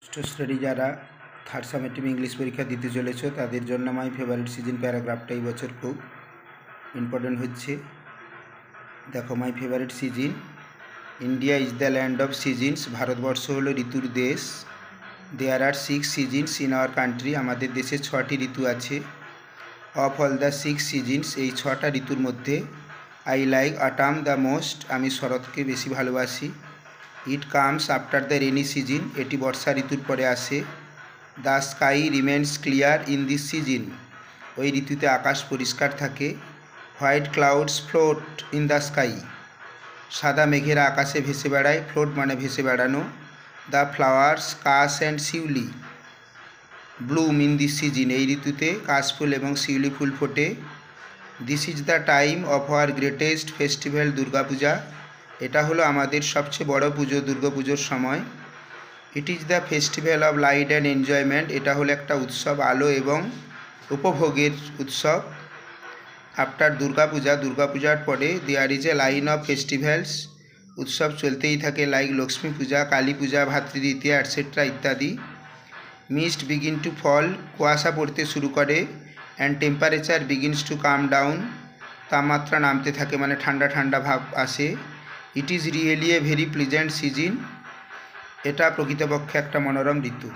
ষষ্ঠ শ্রেণী যারা থার্ড সামেটিভ ইংলিশ পরীক্ষা দিতে চলেছো তাদের জন্য মাই ফেভারিট সিজন প্যারাগ্রাফটা এই বছর খুব ইম্পর্টেন্ট হচ্ছে। দেখো, my favourite season, India is the land of seasons. Bharatvarsha হলো ঋতুর দেশ। দেয়ার আর 6 সিজনস ইন আওয়ার কান্ট্রি। আমাদের দেশে 6টি ঋতু আছে। অফ অল দ্য 6 সিজনস, এই 6টা ঋতুর মধ্যে I like autumn the most, আমি শরৎকে বেশি ভালোবাসি। It comes after the rainy season, এটি বর্ষা ঋতুর পরে আসে। The sky remains clear in this season, ওই ঋতুতে আকাশ পরিষ্কার থাকে। White clouds float in the sky, সাদা মেঘেরা আকাশে ভেসে বেড়ায়। ফ্লোট মানে ভেসে বেড়ানো। The flowers kash and shiuli bloom in this season, এই ঋতুতে কাশফুল এবং শিউলি ফুল ফোটে। This is the time of our greatest festival Durga Puja, এটা হলো আমাদের সবচেয়ে বড় পুজো দুর্গাপুজোর সময়। It is the festival of light and enjoyment, এটা হলো একটা উৎসব, আলো এবং উপভোগের উৎসব। আফটার দুর্গাপূজা, দুর্গাপূজার পরে there is a line of festivals, উৎসব চলতেই থাকে, লাইক লক্ষ্মী পূজা, কালী পূজা, ভাতৃদ্বিতীয়া এটসেট্রা ইত্যাদি। মিস্ট বিগিন টু ফল, কুয়াশা পড়তে শুরু করে। And temperature begins to come down, তাপমাত্রা নামতে থাকে মানে ঠান্ডা ঠান্ডা ভাব আসে। It is really a very pleasant season, এটা প্রকৃতপক্ষে একটা মনোরম ঋতু।